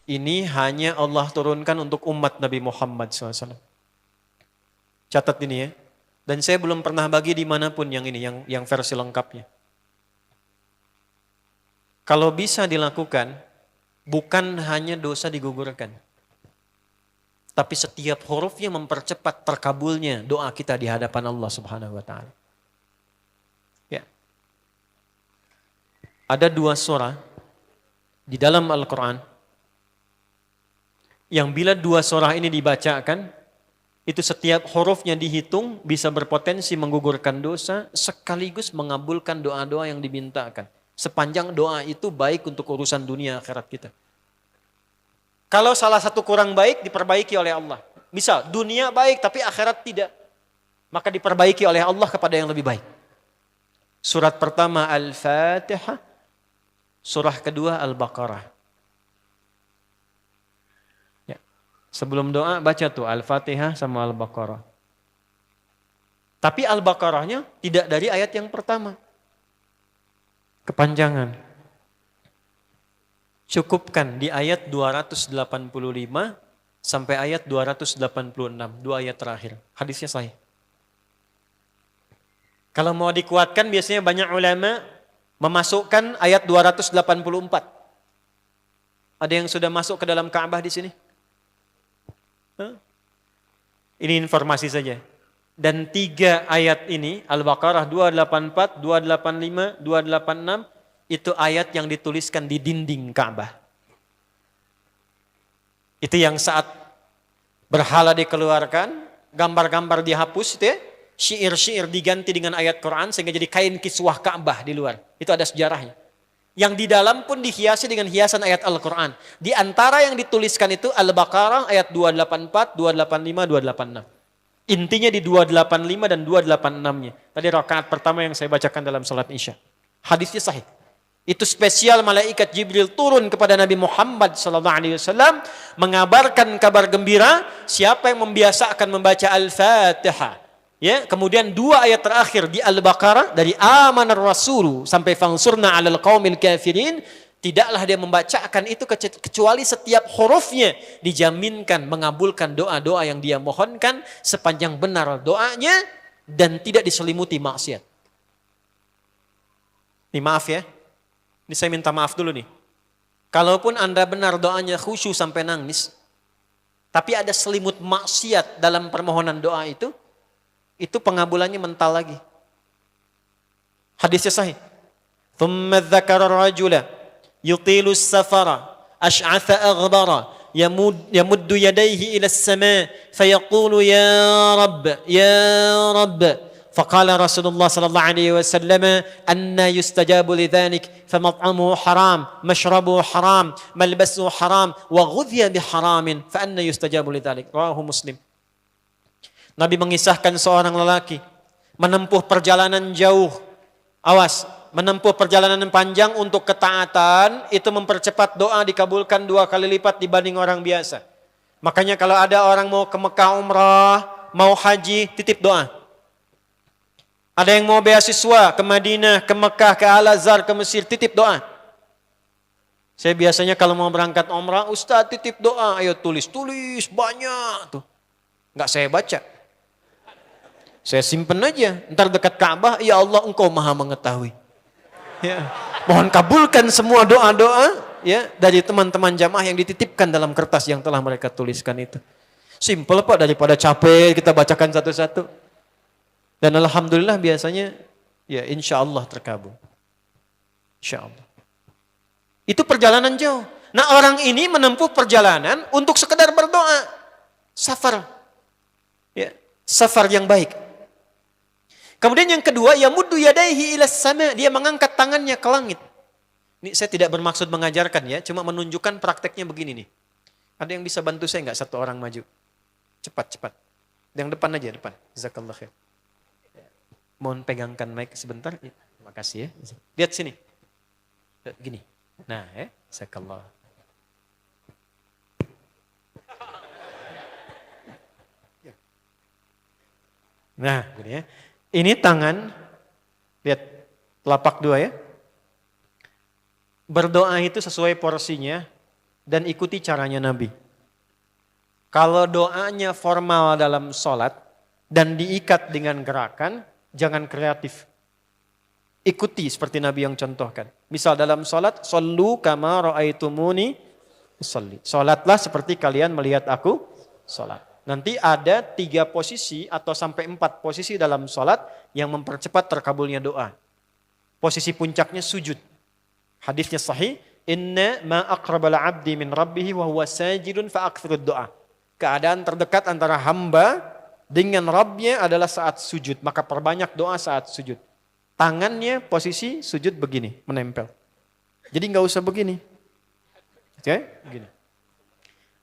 Ini hanya Allah turunkan untuk umat Nabi Muhammad SAW. Catat ini ya. Dan saya belum pernah bagi dimanapun yang ini, yang versi lengkapnya. Kalau bisa dilakukan, bukan hanya dosa digugurkan. Tapi setiap hurufnya mempercepat terkabulnya doa kita di hadapan Allah Subhanahu wa Ta'ala. Ya. Ada 2 surah di dalam Al-Quran yang bila 2 surah ini dibacakan, itu setiap hurufnya dihitung bisa berpotensi menggugurkan dosa sekaligus mengabulkan doa-doa yang dimintakan. Sepanjang doa itu baik untuk urusan dunia akhirat kita. Kalau salah satu kurang baik diperbaiki oleh Allah. Misal dunia baik tapi akhirat tidak. Maka diperbaiki oleh Allah kepada yang lebih baik. Surat pertama Al-Fatihah. Surah kedua Al-Baqarah. Ya. Sebelum doa baca tuh Al-Fatihah sama Al-Baqarah. Tapi Al-Baqarahnya tidak dari ayat yang pertama. Kepanjangan. Cukupkan di ayat 285 sampai ayat 286, 2 ayat terakhir. Hadisnya sahih. Kalau mau dikuatkan biasanya banyak ulama memasukkan ayat 284. Ada yang sudah masuk ke dalam Ka'bah di sini? Ini informasi saja. Dan 3 ayat ini, Al-Baqarah 284, 285, 286, itu ayat yang dituliskan di dinding Ka'bah. Itu yang saat berhala dikeluarkan, gambar-gambar dihapus, itu ya, syair-syair diganti dengan ayat Quran sehingga jadi kain kiswah Ka'bah di luar. Itu ada sejarahnya. Yang di dalam pun dihiasi dengan hiasan ayat Al-Quran. Di antara yang dituliskan itu Al-Baqarah ayat 284, 285, 286. Intinya di 285 dan 286-nya. Tadi rakaat pertama yang saya bacakan dalam salat Isya. Hadisnya sahih. Itu spesial malaikat Jibril turun kepada Nabi Muhammad SAW mengabarkan kabar gembira siapa yang membiasakan membaca Al-Fatihah. Ya, kemudian 2 ayat terakhir di Al-Baqarah dari amanar rasulu sampai fangsurna 'alal qaumil kafirin, tidaklah dia membacakan itu kecuali setiap hurufnya dijaminkan mengabulkan doa-doa yang dia mohonkan sepanjang benar doanya dan tidak diselimuti maksiat. Ini maaf ya. Ini saya minta maaf dulu nih. Kalaupun Anda benar doanya khusyuk sampai nangis, tapi ada selimut maksiat dalam permohonan doa itu pengabulannya mental lagi. Hadisnya sahih. Thumma dzakara rajula yutilu as-safara ash'atha aghbara yamuddu yadayhi ila as-sama' fayaqulu ya rabb فقال رسول الله صلى الله عليه وسلم أن يستجاب لذلك فمطعمه حرام مشربه حرام ملبسه حرام وغذي بحرام فأن يستجاب لذلك رواه مسلم. Nabi mengisahkan seorang lelaki menempuh perjalanan jauh. Awas, menempuh perjalanan panjang untuk ketaatan itu mempercepat doa dikabulkan 2 kali lipat dibanding orang biasa. Makanya kalau ada orang mau ke Mekah umrah, mau haji, titip doa. Ada yang mau beasiswa ke Madinah, ke Mekah, ke Al-Azhar, ke Mesir, titip doa. Saya biasanya kalau mau berangkat umrah, Ustaz titip doa, ayo tulis banyak tuh. Enggak saya baca. Saya simpen aja, ntar dekat Ka'bah, ya Allah engkau maha mengetahui. Ya. Mohon kabulkan semua doa-doa ya dari teman-teman jamaah yang dititipkan dalam kertas yang telah mereka tuliskan itu. Simple Pak, daripada capek kita bacakan satu-satu. Dan alhamdulillah biasanya ya insya Allah terkabul. Insya Allah. Itu perjalanan jauh. Nah orang ini menempuh perjalanan untuk sekedar berdoa. Safar. Ya, safar yang baik. Kemudian yang kedua, yamuddu yadaihi ilas sama, dia mengangkat tangannya ke langit. Ini saya tidak bermaksud mengajarkan ya, cuma menunjukkan prakteknya begini nih. Ada yang bisa bantu saya enggak satu orang maju? Cepat. Yang depan aja, depan. Jazakallah khair. Mohon pegangkan mic sebentar. Terima kasih ya. Lihat sini. Gini. Nah, jazakallah. Nah, gini ya. Ini tangan, lihat telapak 2 ya. Berdoa itu sesuai porsinya, dan ikuti caranya Nabi. Kalau doanya formal dalam sholat dan diikat dengan gerakan, jangan kreatif. Ikuti seperti Nabi yang contohkan. Misal dalam sholat, shollu kama ra'aitumuni usolli. Sholatlah seperti kalian melihat aku sholat. Nanti ada 3 posisi atau sampai 4 posisi dalam sholat yang mempercepat terkabulnya doa. Posisi puncaknya sujud. Hadisnya sahih. Inna ma aqrabal abdi min rabbihi wa huwa sajidun fa akthirud doa. Keadaan terdekat antara hamba dengan Rabbnya adalah saat sujud. Maka perbanyak doa saat sujud. Tangannya posisi sujud begini, menempel. Jadi nggak usah begini. Oke, begini.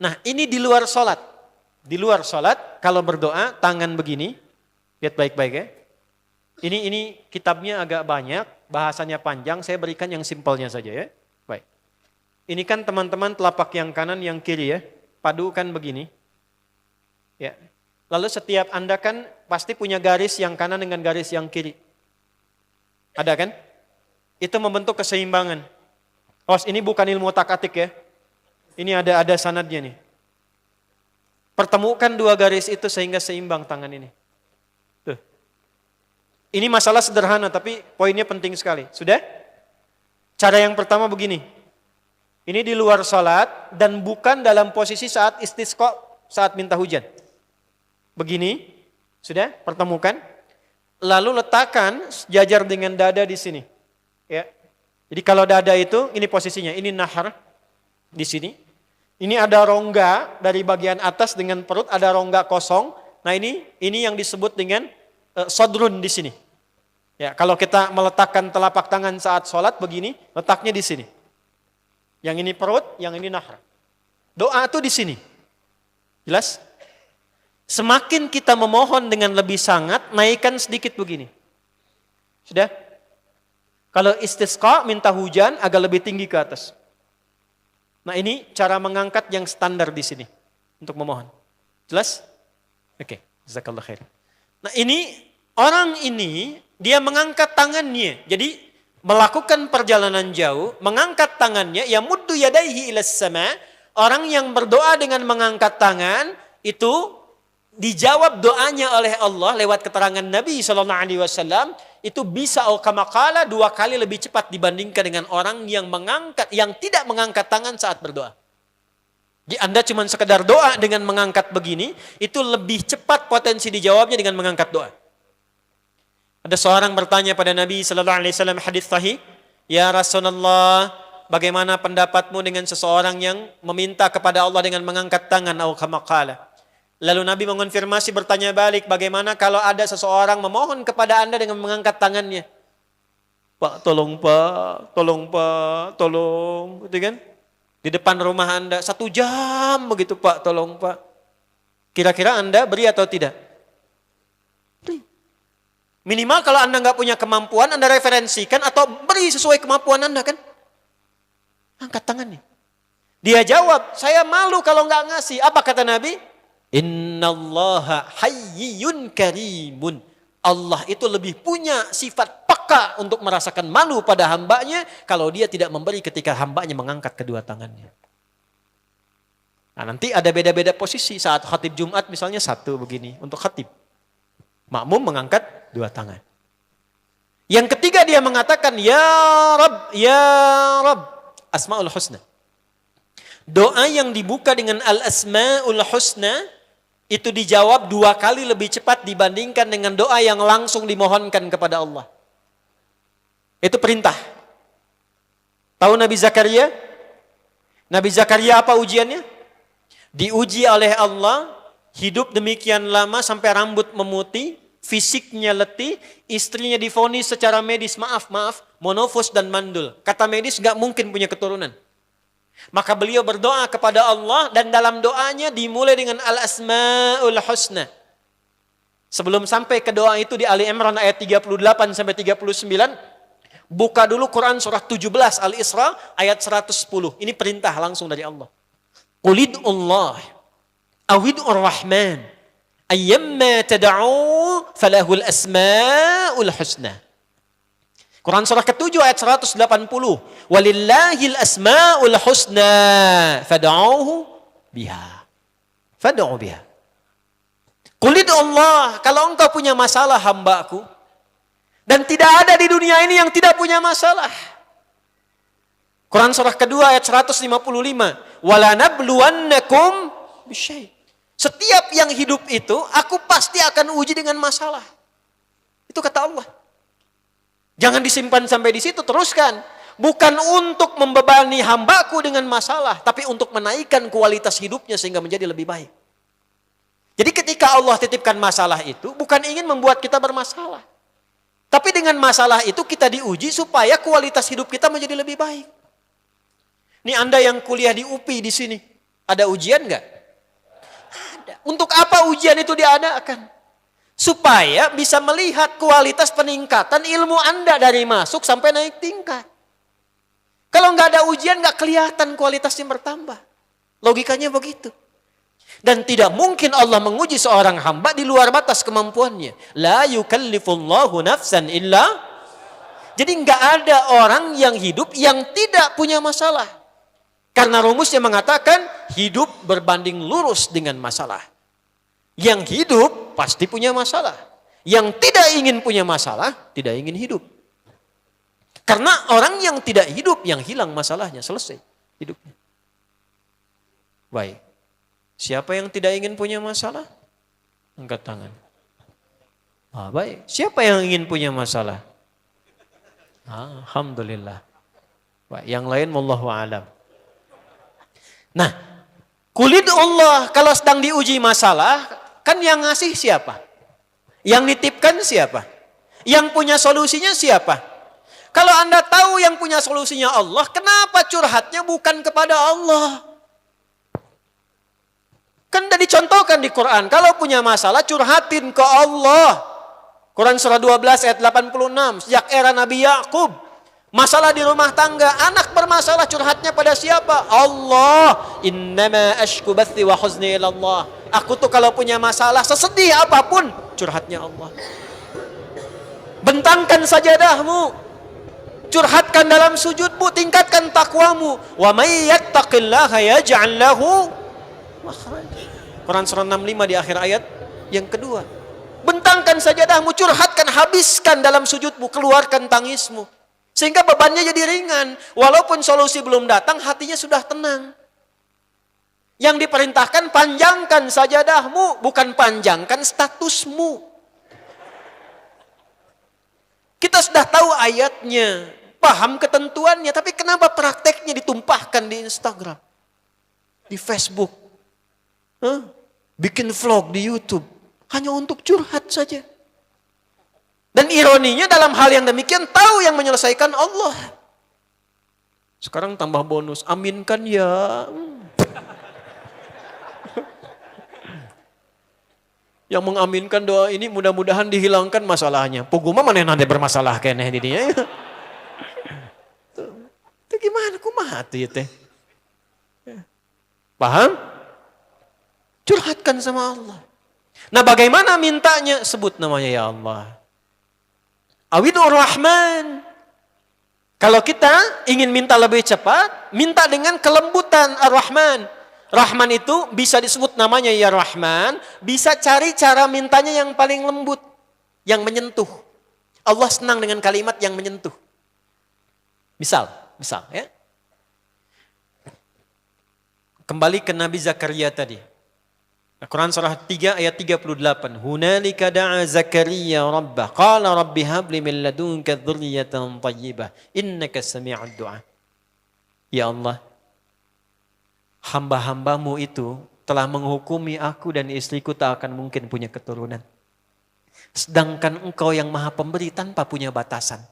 Nah ini di luar sholat. Di luar sholat kalau berdoa tangan begini. Lihat baik-baik ya. Ini kitabnya agak banyak, bahasanya panjang. Saya berikan yang simpelnya saja ya. Baik. Ini kan teman-teman telapak yang kanan, yang kiri ya. Padukan begini. Ya. Lalu setiap Anda kan pasti punya garis yang kanan dengan garis yang kiri. Ada kan? Itu membentuk keseimbangan. Oh, ini bukan ilmu otak-atik ya. Ini ada sanadnya nih. Pertemukan 2 garis itu sehingga seimbang tangan ini. Tuh. Ini masalah sederhana tapi poinnya penting sekali. Sudah? Cara yang pertama begini. Ini di luar salat dan bukan dalam posisi saat istisqa, saat minta hujan. Begini. Sudah? Pertemukan. Lalu letakkan sejajar dengan dada di sini. Ya. Jadi kalau dada itu, ini posisinya, ini nahar di sini. Ini ada rongga dari bagian atas dengan perut, ada rongga kosong. Nah ini yang disebut dengan sodrun di sini. Ya, kalau kita meletakkan telapak tangan saat sholat begini, letaknya di sini. Yang ini perut, yang ini nahar. Doa itu di sini. Jelas? Semakin kita memohon dengan lebih sangat, naikkan sedikit begini. Sudah? Kalau istisqa minta hujan agak lebih tinggi ke atas. Nah ini cara mengangkat yang standar di sini untuk memohon. Jelas? Oke, jazakallah khair. Nah ini orang ini dia mengangkat tangannya. Jadi melakukan perjalanan jauh, mengangkat tangannya, ya muddu yadaihi ilas sama. Orang yang berdoa dengan mengangkat tangan itu dijawab doanya oleh Allah lewat keterangan Nabi SAW itu bisa al-kamakala 2 kali lebih cepat dibandingkan dengan orang yang tidak mengangkat tangan saat berdoa. Jadi Anda cuma sekedar doa dengan mengangkat begini, itu lebih cepat potensi dijawabnya dengan mengangkat doa. Ada seorang bertanya pada Nabi SAW hadis sahih, ya Rasulullah, bagaimana pendapatmu dengan seseorang yang meminta kepada Allah dengan mengangkat tangan al-kamakala? Lalu Nabi mengonfirmasi bertanya balik, bagaimana kalau ada seseorang memohon kepada Anda dengan mengangkat tangannya? Pak, tolong Pak, tolong Pak, tolong. Gitu kan? Di depan rumah Anda, 1 jam begitu Pak, tolong Pak. Kira-kira Anda beri atau tidak? Beri. Minimal kalau Anda nggak punya kemampuan, Anda referensikan atau beri sesuai kemampuan Anda kan? Angkat tangannya. Dia jawab, saya malu kalau nggak ngasih. Apa kata Nabi? Innallaha hayyun karimun. Allah itu lebih punya sifat peka untuk merasakan malu pada hambanya kalau dia tidak memberi ketika hambanya mengangkat kedua tangannya. Nah nanti ada beda-beda posisi saat khatib Jumat misalnya 1 begini untuk khatib. Makmum mengangkat 2 tangan. Yang ketiga dia mengatakan ya Rabb, ya Rabb. Asma'ul Husna. Doa yang dibuka dengan Al-Asma'ul Husna itu dijawab 2 kali lebih cepat dibandingkan dengan doa yang langsung dimohonkan kepada Allah. Itu perintah. Tahu Nabi Zakaria? Nabi Zakaria apa ujiannya? Diuji oleh Allah, hidup demikian lama sampai rambut memutih, fisiknya letih, istrinya divonis secara medis, maaf, monofos dan mandul. Kata medis gak mungkin punya keturunan. Maka beliau berdoa kepada Allah dan dalam doanya dimulai dengan Al-Asma'ul Husna. Sebelum sampai ke doa itu di Ali Imran ayat 38 sampai 39, buka dulu Quran surah 17 Al-Isra ayat 110. Ini perintah langsung dari Allah. Qulidullah awidur rahman ayyamma tad'u falahul asma'ul husna. Quran surah ke-7 ayat 180. Walillahil asma'ul husna fad'uhu biha. Fad'u biha. Qul Allah, kalau engkau punya masalah hambaku, dan tidak ada di dunia ini yang tidak punya masalah. Quran surah kedua ayat 155. Wala nabluwannakum bisyai. Setiap yang hidup itu, aku pasti akan uji dengan masalah. Itu kata Allah. Jangan disimpan sampai di situ, teruskan. Bukan untuk membebani hambaku dengan masalah, tapi untuk menaikkan kualitas hidupnya sehingga menjadi lebih baik. Jadi ketika Allah titipkan masalah itu, bukan ingin membuat kita bermasalah. Tapi dengan masalah itu kita diuji supaya kualitas hidup kita menjadi lebih baik. Ini Anda yang kuliah di UPI di sini, ada ujian nggak? Ada. Untuk apa ujian itu diadakan? Supaya bisa melihat kualitas peningkatan ilmu Anda dari masuk sampai naik tingkat. Kalau nggak ada ujian, nggak kelihatan kualitasnya bertambah. Logikanya begitu. Dan tidak mungkin Allah menguji seorang hamba di luar batas kemampuannya. La yukallifullahu nafsan illa. Jadi nggak ada orang yang hidup yang tidak punya masalah. Karena rumusnya mengatakan hidup berbanding lurus dengan masalah. Yang hidup pasti punya masalah. Yang tidak ingin punya masalah, tidak ingin hidup. Karena orang yang tidak hidup, yang hilang masalahnya, selesai hidupnya. Baik. Siapa yang tidak ingin punya masalah? Angkat tangan. Baik. Siapa yang ingin punya masalah? Alhamdulillah. Baik. Yang lain wallahu a'lam. Nah, kulit Allah kalau sedang diuji masalah, kan yang ngasih siapa? Yang nitipkan siapa? Yang punya solusinya siapa? Kalau Anda tahu yang punya solusinya Allah, kenapa curhatnya bukan kepada Allah? Kan sudah dicontohkan di Quran, kalau punya masalah curhatin ke Allah. Quran surah 12 ayat 86, sejak era Nabi Yakub, masalah di rumah tangga, anak bermasalah curhatnya pada siapa? Allah. Innama ashku bathi wa huzni ila Allah. Aku tuh kalau punya masalah, sesedih apapun, curhatnya Allah. Bentangkan sajadahmu, curhatkan dalam sujudmu, tingkatkan takwamu. Wa may yattaqillaha yaj'al lahu makhraj. Quran surah 65 di akhir ayat yang kedua. Bentangkan sajadahmu, curhatkan, habiskan dalam sujudmu, keluarkan tangismu. Sehingga bebannya jadi ringan. Walaupun solusi belum datang, hatinya sudah tenang. Yang diperintahkan panjangkan sajadahmu, bukan panjangkan statusmu. Kita sudah tahu ayatnya, paham ketentuannya, tapi kenapa prakteknya ditumpahkan di Instagram, di Facebook, bikin vlog di YouTube, hanya untuk curhat saja. Dan ironinya dalam hal yang demikian tahu yang menyelesaikan Allah. Sekarang tambah bonus, aminkan ya. Yang mengaminkan doa ini mudah-mudahan dihilangkan masalahnya. Puguma mana nanti bermasalah kene di dia. Itu gimana kumaha tuh teh? Paham? Curhatkan sama Allah. Nah, bagaimana mintanya? Sebut namanya ya Allah. Awidur Rahman. Kalau kita ingin minta lebih cepat, minta dengan kelembutan Ar-Rahman. Rahman itu bisa disebut namanya ya Rahman, bisa cari cara mintanya yang paling lembut, yang menyentuh. Allah senang dengan kalimat yang menyentuh. Misal ya. Kembali ke Nabi Zakaria tadi. Quran surah 3 ayat 38. Hunalika da'a Zakaria rabbah. Qala rabbi habli min ladunka dzurriyyatan thayyibah. Innaka sami'ud du'a. Ya Allah, hamba-hambamu itu telah menghukumi aku dan istriku tak akan mungkin punya keturunan. Sedangkan engkau yang maha pemberi tanpa punya batasan.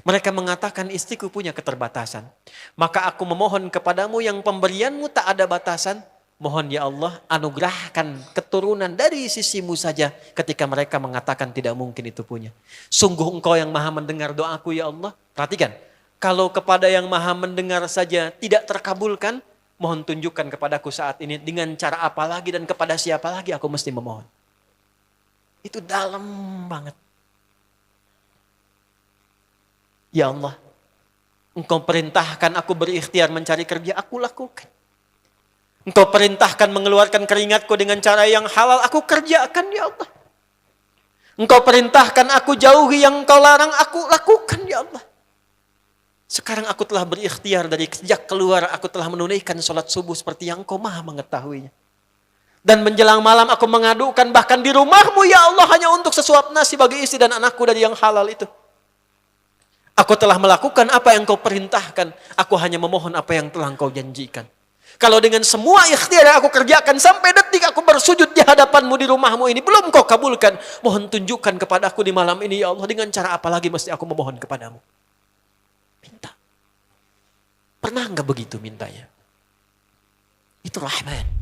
Mereka mengatakan istriku punya keterbatasan. Maka aku memohon kepadamu yang pemberianmu tak ada batasan. Mohon ya Allah anugerahkan keturunan dari sisimu saja ketika mereka mengatakan tidak mungkin itu punya. Sungguh engkau yang maha mendengar doaku ya Allah. Perhatikan, kalau kepada yang maha mendengar saja tidak terkabulkan, mohon tunjukkan kepadaku saat ini dengan cara apa lagi dan kepada siapa lagi aku mesti memohon. Itu dalam banget. Ya Allah, Engkau perintahkan aku berikhtiar mencari kerja, aku lakukan. Engkau perintahkan mengeluarkan keringatku dengan cara yang halal, aku kerjakan ya Allah. Engkau perintahkan aku jauhi yang Engkau larang, aku lakukan ya Allah. Sekarang aku telah berikhtiar dari sejak keluar, aku telah menunaikan sholat subuh seperti yang Engkau maha mengetahuinya. Dan menjelang malam aku mengadukan bahkan di rumahmu ya Allah hanya untuk sesuap nasi bagi istri dan anakku dari yang halal itu. Aku telah melakukan apa yang Engkau perintahkan, aku hanya memohon apa yang telah Engkau janjikan. Kalau dengan semua ikhtiar yang aku kerjakan sampai detik aku bersujud di hadapanmu di rumahmu ini belum Kau kabulkan, mohon tunjukkan kepadaku di malam ini ya Allah, dengan cara apa lagi mesti aku memohon kepadamu. Minta. Pernah enggak begitu mintanya? Itu Rahman.